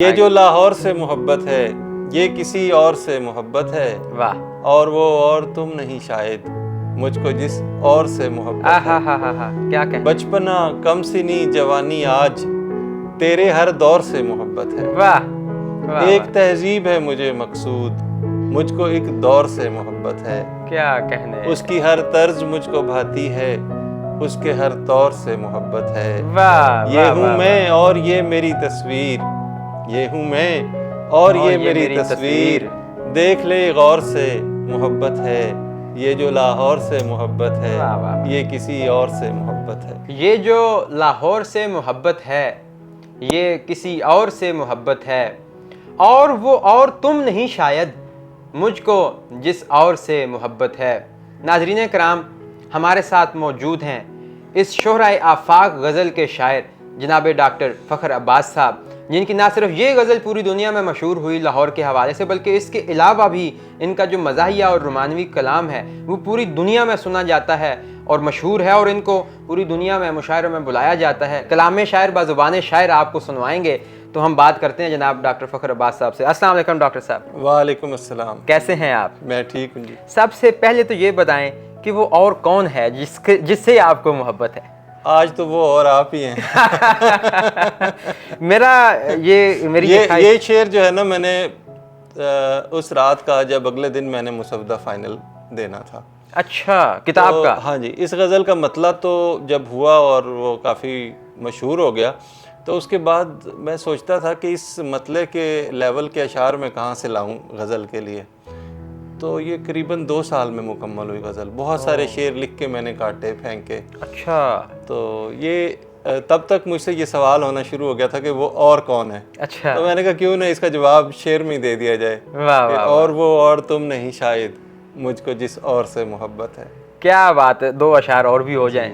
ये जो लाहौर से मोहब्बत है, ये किसी और से मोहब्बत है। वाह। और वो और तुम नहीं शायद, मुझको जिस और से मोहब्बत है। हा क्या कहने। बचपना कम सिनी जवानी आज, तेरे हर दौर से मोहब्बत है। वाह वाह एक वाह, तहजीब है मुझे मकसूद, मुझको एक दौर से मोहब्बत है। क्या कहने। उसकी हर तर्ज मुझको भाती है, उसके हर तौर से मोहब्बत है। वाह ये वाह हूँ वाह मैं और ये मेरी तस्वीर, ये हूँ मैं और ये मेरी तस्वीर। देख ले गौर से मोहब्बत है, ये जो लाहौर से मोहब्बत है, वाह, वाह, वाह। ये किसी और से मोहब्बत है। ये जो लाहौर से मोहब्बत है, ये किसी और से मोहब्बत है। और वो और तुम नहीं शायद, मुझको जिस और से मोहब्बत है। नाज़रीन कराम, हमारे साथ मौजूद हैं इस शोहराए आफाक गज़ल के शायर जनाब डॉक्टर फ़खर अब्बास साहब, जिनकी ना सिर्फ ये गज़ल पूरी दुनिया में मशहूर हुई लाहौर के हवाले से, बल्कि इसके अलावा भी इनका जो मज़ाहिया और रोमानवी कलाम है वो पूरी दुनिया में सुना जाता है और मशहूर है, और इनको पूरी दुनिया में मुशायरों में बुलाया जाता है। कलाम शायर बाज़ुबान शायर आपको सुनवाएंगे। तो हम बात करते हैं जनाब डॉक्टर फ़खर अब्बास साहब से। अस्सलाम वालेकुम डॉक्टर साहब। वालेकुम अस्सलाम। कैसे हैं आप? मैं ठीक हूँ जी। सबसे पहले तो ये बताएं कि वो और कौन है जिससे आपको मोहब्बत है? आज तो वो और आप ही हैं। मेरी ये शेर जो है ना, मैंने उस रात का जब अगले दिन मैंने मुसवदा फाइनल देना था। अच्छा, किताब तो का? हाँ जी, इस गज़ल का मतला तो जब हुआ और वो काफ़ी मशहूर हो गया, तो उसके बाद मैं सोचता था कि इस मतले के लेवल के अशार में कहाँ से लाऊं गज़ल के लिए। तो ये करीबन 2 साल में मुकम्मल हुई गज़ल। बहुत सारे शेर लिख के मैंने काटे, फेंके। अच्छा। तो ये तब तक मुझसे ये सवाल होना शुरू हो गया था कि वो और कौन है। अच्छा। तो मैंने कहा क्यों ना इसका जवाब शेर में ही दे दिया जाए वाह कि वाह और वाह, वो और तुम नहीं शायद, मुझको जिस और से मोहब्बत है। क्या बात है, 2 अशार और भी हो जाएं।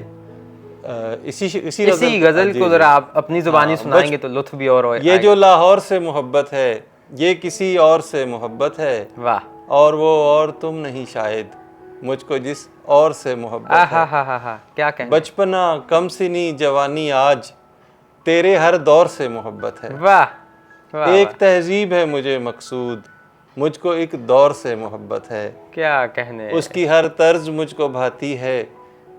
इसी गज़ल जी को जी ज़रा आप अपनी ज़ुबानी हाँ, सुनाएंगे तो लुत्फ़ भी और ये जो आएगा। लाहौर से मोहब्बत है, ये किसी और से मोहब्बत है। वाह। और वो और तुम नहीं शायद, मुझको जिस और से मोहब्बत है। हा क्या कहने। बचपना कम सिनी जवानी आज, तेरे हर दौर से मोहब्बत है। वाह वाह एक वाह, तहजीब है मुझे मकसूद, मुझको एक दौर से मोहब्बत है। क्या कहने। उसकी हर तर्ज मुझको भाती है,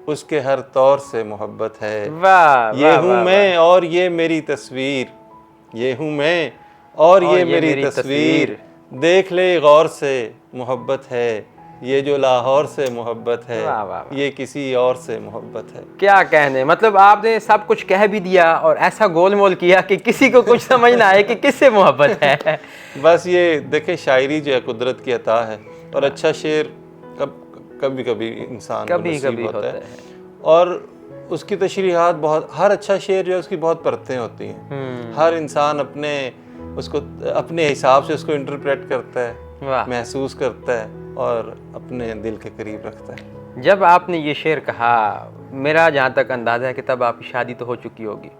उसके हर तौर से मोहब्बत है। वाह ये वाह हूँ वाह वाह, मैं और ये मेरी तस्वीर, ये हूँ मैं और और ये ये मेरी मेरी तस्वीर। देख ले गौर से मोहब्बत है, ये जो लाहौर से मोहब्बत है, वाह वाह वाह, ये किसी और से मोहब्बत है। क्या कहने। मतलब आपने सब कुछ कह भी दिया और ऐसा गोल मोल किया कि किसी को कुछ समझ ना आए कि किससे मोहब्बत है। बस ये देखें, शायरी जो है कुदरत की अता है, और अच्छा शेर कभी कभी इंसान को कभी नसीब कभी होता होता है। है। और उसकी तशरीहात बहुत, हर अच्छा शेर जो है उसकी बहुत परतें होती हैं। हर इंसान उसको अपने हिसाब से उसको इंटरप्रेट करता है, वाह। महसूस करता है और अपने दिल के करीब रखता है। जब आपने ये शेर कहा, मेरा जहाँ तक अंदाज़ा है कि तब आपकी शादी तो हो चुकी होगी,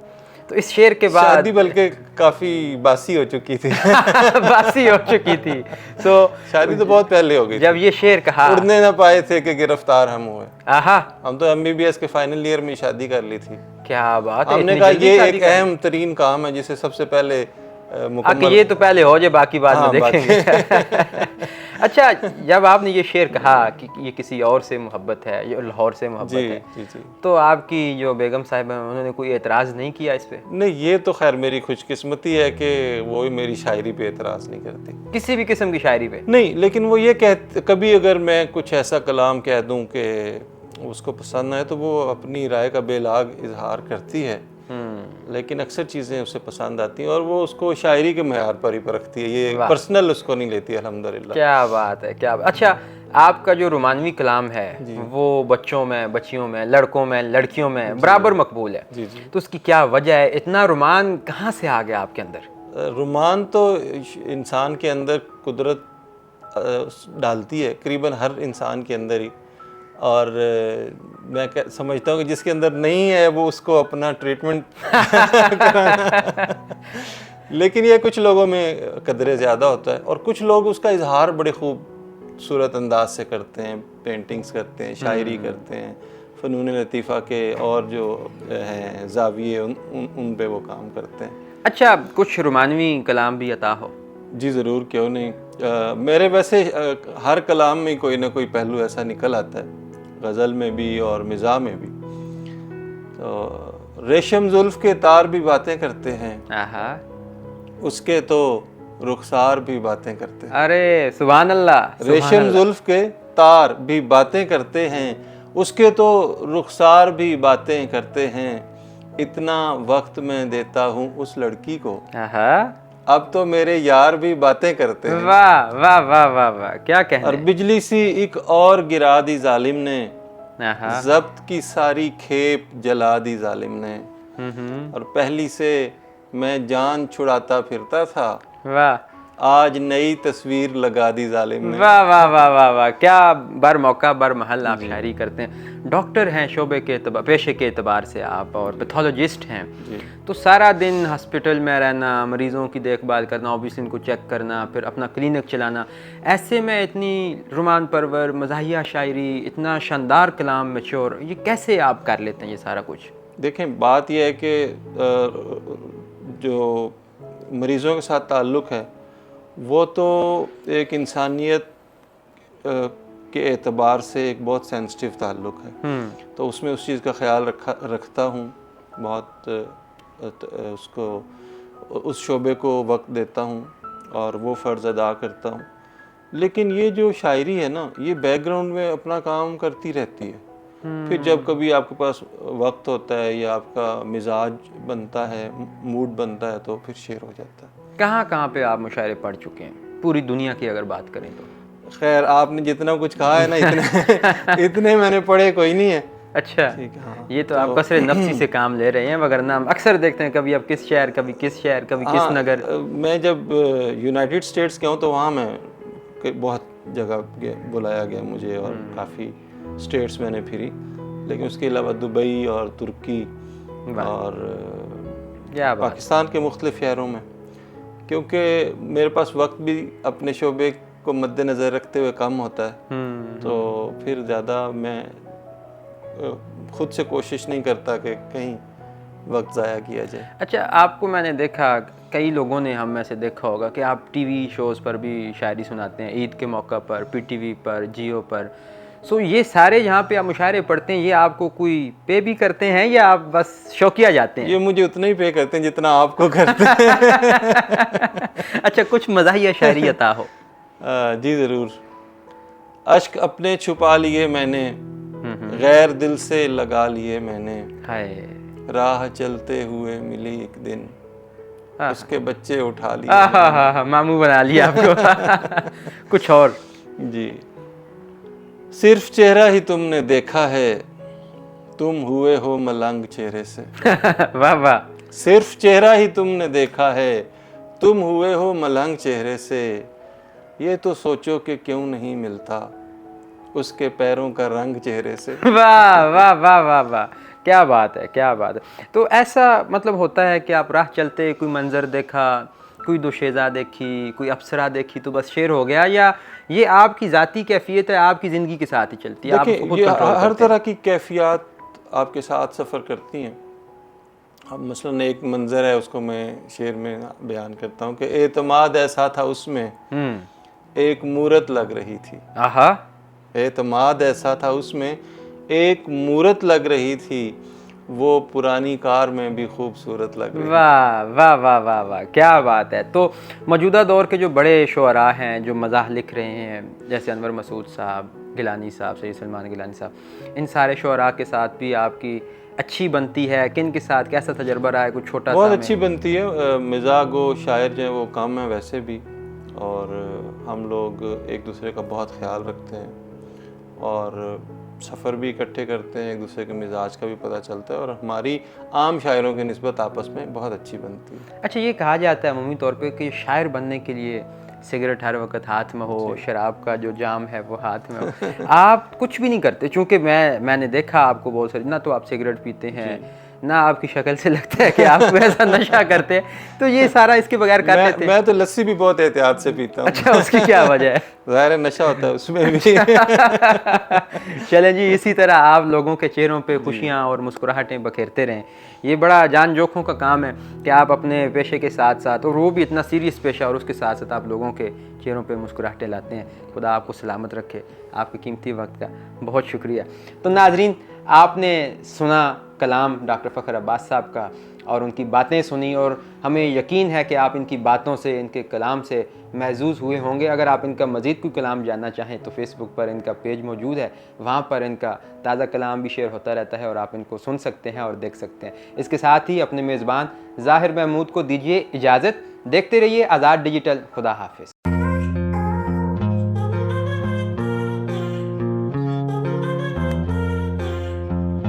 तो इस शेर के बाद शादी बल्कि काफ़ी बासी हो चुकी थी। बासी हो चुकी थी। तो शादी तो बहुत पहले हो गई जब थी। ये शेर कहा, उड़ने ना पाए थे कि गिरफ्तार हम हुए। आहा, हम तो MBBS के फाइनल ईयर में शादी कर ली थी। क्या बात है, हमने इतनी कहा जल्दी ये शादी एक कर ली? अहम तरीन काम है जिसे सबसे पहले कि मुकम्मल। ये तो पहले हो जाए, बाकी बाद में हाँ, देखेंगे। बाकी। अच्छा, जब आपने ये शेर कहा कि ये किसी और से मोहब्बत है, ये लाहौर से मोहब्बत जी है, जी जी। तो आपकी जो बेगम साहिबा हैं उन्होंने कोई एतराज़ नहीं किया इस पे? नहीं, ये तो खैर मेरी खुशकिस्मती है कि वो ही मेरी शायरी पे एतराज़ नहीं करती। किसी भी किस्म की शायरी पे? नहीं, लेकिन वो ये कभी अगर मैं कुछ ऐसा कलाम कह दूं कि उसको पसंद आए तो वो अपनी राय का बेलाग इजहार करती है। लेकिन अक्सर चीज़ें उसे पसंद आती हैं और वो उसको शायरी के मेयार पर ही परखती है। ये वाह। पर्सनल उसको नहीं लेती, अल्हम्दुलिल्लाह। क्या बात है, क्या बात। अच्छा, आपका जो रोमानवी कलाम है जी वो बच्चों में, बच्चियों में, लड़कों में, लड़कियों में बराबर मकबूल है। जी जी। तो उसकी क्या वजह है? इतना रोमान कहाँ से आ गया आपके अंदर? रुमान तो इंसान के अंदर कुदरत डालती है, करीबन हर इंसान के अंदर ही। और मैं समझता हूँ कि जिसके अंदर नहीं है वो उसको अपना ट्रीटमेंट कराना। लेकिन ये कुछ लोगों में कदरे ज़्यादा होता है और कुछ लोग उसका इजहार बड़े खूबसूरत अंदाज से करते हैं, पेंटिंग्स करते हैं, शायरी करते हैं, फ़नून लतीफ़ा के और जो हैं ज़ाविये उन पे वो काम करते हैं। अच्छा, कुछ रोमानवी कलाम भी अता हो। जी ज़रूर, क्यों नहीं। मेरे वैसे हर कलाम में कोई ना कोई पहलू ऐसा निकल आता है, गज़ल में भी और मिज़ाह में भी। तो रेशम जुल्फ़ के तार भी बातें करते हैं, आहा, उसके तो रुखसार भी बातें करते हैं। अरे सुभान अल्लाह। रेशम जुल्फ़ के तार भी बातें करते हैं, उसके तो रुखसार भी बातें करते हैं। इतना वक्त मैं देता हूँ उस लड़की को, आहा, अब तो मेरे यार भी बातें करते हैं। वाह वाह वाह वाह वाह, क्या कहने। और बिजली सी एक और गिरा दी जालिम ने, आहा, जब्त की सारी खेप जला दी जालिम ने। और पहली से मैं जान छुड़ाता फिरता था, वाह आज नई तस्वीर लगा दी जालिम ने। वाह वाह वाह वाह वाह, क्या बर मौका बर महल आप शायरी करते हैं। डॉक्टर हैं शोबे के पेशे के एतबार से आप, और पैथोलॉजिस्ट हैं, तो सारा दिन हॉस्पिटल में रहना, मरीज़ों की देखभाल करना, ऑब्वियसली इनको चेक करना, फिर अपना क्लिनिक चलाना, ऐसे में इतनी रोमान परवर मज़ाहिया शायरी, इतना शानदार कलाम मैच्योर, ये कैसे आप कर लेते हैं ये सारा कुछ? देखें, बात यह है कि जो मरीज़ों के साथ ताल्लुक़ है वो तो एक इंसानियत के एतबार से एक बहुत सेंसिटिव ताल्लुक़ है। तो उसमें उस चीज़ का ख्याल रखता हूँ, बहुत उसको उस शोबे को वक्त देता हूँ और वो फ़र्ज़ अदा करता हूँ। लेकिन ये जो शायरी है ना, ये बैकग्राउंड में अपना काम करती रहती है। फिर जब कभी आपके पास वक्त होता है या आपका मिजाज बनता है, मूड बनता है, तो फिर शेर हो जाता है। कहाँ कहाँ पे आप मुशायरे पढ़ चुके हैं, पूरी दुनिया की अगर बात करें तो? खैर, आपने जितना कुछ कहा है ना, इतने मैंने पढ़े कोई नहीं है। अच्छा, ठीक है, हाँ। ये तो आप कसरे नफ्सी से काम ले रहे हैं, वगरना हम अक्सर देखते हैं कभी आप किस शहर, कभी किस शहर, कभी किस नगर। मैं जब यूनाइटेड स्टेट्स गया हूँ तो वहाँ मैं बहुत जगह बुलाया गया मुझे, और काफ़ी स्टेट्स मैंने फिरी। लेकिन उसके अलावा दुबई और तुर्की और पाकिस्तान के मुख्तलिफ शहरों में, क्योंकि मेरे पास वक्त भी अपने शोबे को मद्देनज़र रखते हुए कम होता है, तो फिर ज़्यादा मैं खुद से कोशिश नहीं करता कि कहीं वक्त ज़ाया किया जाए। अच्छा, आपको मैंने देखा, कई लोगों ने हम में से देखा होगा कि आप टीवी शोज़ पर भी शायरी सुनाते हैं, ईद के मौका पर, पीटीवी पर, जियो पर। सो ये सारे यहाँ पे आप मुशायरे पढ़ते हैं, ये आपको कोई पे भी करते हैं या आप बस शौकिया जाते हैं? ये मुझे उतना ही पे करते हैं जितना आपको करते हैं। अच्छा, कुछ मज़ाहिया शायरी अता हो। जी ज़रूर। अश्क अपने छुपा लिए मैंने, गैर दिल से लगा लिए मैंने, हाय, राह चलते हुए मिली एक दिन, उसके बच्चे उठा लिए। मामू बना लिया आपको। कुछ और? जी। सिर्फ चेहरा ही तुमने देखा है, तुम हुए हो मलंग चेहरे से। वाह वाह। सिर्फ चेहरा ही तुमने देखा है, तुम हुए हो मलंग चेहरे से, ये तो सोचो कि क्यों नहीं मिलता उसके पैरों का रंग चेहरे से। वाह वाह वाह वाह वाह, क्या बात है, क्या बात है। तो ऐसा मतलब होता है कि आप राह चलते कोई मंजर देखा, कोई दोशेज़ा देखी, कोई अप्सरा देखी, तो बस शेर हो गया, या ये आपकी ज़ाती कैफियत है, आपकी ज़िंदगी के साथ ही चलती है? देखिए, ये हर तरह की कैफियत आपके साथ सफ़र करती हैं। अब मसलन एक मंज़र है, उसको मैं शेर में बयान करता हूँ कि एतमाद ऐसा था उसमें, एक मूरत लग रही थी। आहा, एतमाद ऐसा था उसमें, एक मूरत लग रही थी, वो पुरानी कार में भी खूबसूरत लग रही। वाह वाह वाह वाह वाह, क्या बात है। तो मौजूदा दौर के जो बड़े शुअरा हैं जो मज़ाह लिख रहे हैं, जैसे अनवर मसूद साहब, गिलानी साहब, सैयद सलमान गिलानी साहब, इन सारे शुअरा के साथ भी आपकी अच्छी बनती है? किन के साथ कैसा तजर्बा रहा है? कुछ छोटा सा? बहुत अच्छी बनती है। मिजाज व शायर जो है वो कम है वैसे भी, और हम लोग एक दूसरे का बहुत ख्याल रखते हैं, और सफ़र भी इकट्ठे करते हैं, एक दूसरे के मिजाज का भी पता चलता है, और हमारी आम शायरों की निस्बत आपस में बहुत अच्छी बनती है। अच्छा, ये कहा जाता है अमूमी तौर पे कि शायर बनने के लिए सिगरेट हर वक्त हाथ में हो, शराब का जो जाम है वो हाथ में हो। आप कुछ भी नहीं करते? चूँकि मैंने देखा आपको बहुत सारी, ना तो आप सिगरेट पीते हैं, ना आपकी शक्ल से लगता है कि आप ऐसा नशा करते हैं, तो ये सारा इसके बगैर कर लेते हैं? मैं तो लस्सी भी बहुत एहतियात से पीता हूँ। अच्छा, उसकी क्या वजह है? ज़ाहिर है नशा होता है उसमें भी। चलें जी, इसी तरह आप लोगों के चेहरों पे खुशियाँ और मुस्कुराहटें बखेरते रहें। ये बड़ा जान जोखों का काम है कि आप अपने पेशे के साथ साथ, और वो भी इतना सीरियस पेशा, और उसके साथ साथ आप लोगों के चेहरों पे मुस्कुराहटें लाते हैं। खुदा आपको सलामत रखे। आपके कीमती वक्त का बहुत शुक्रिया। तो नाजरीन, आपने सुना कलाम डॉक्टर फ़खर अब्बास साहब का और उनकी बातें सुनी, और हमें यकीन है कि आप इनकी बातों से, इनके कलाम से महजूज़ हुए होंगे। अगर आप इनका मज़ीद कोई कलाम जानना चाहें तो फेसबुक पर इनका पेज मौजूद है, वहाँ पर इनका ताज़ा कलाम भी शेयर होता रहता है और आप इनको सुन सकते हैं और देख सकते हैं। इसके साथ ही अपने मेज़बान ज़ाहिर महमूद को दीजिए इजाज़त। देखते रहिए आज़ाद डिजिटल। खुदा हाफिज़।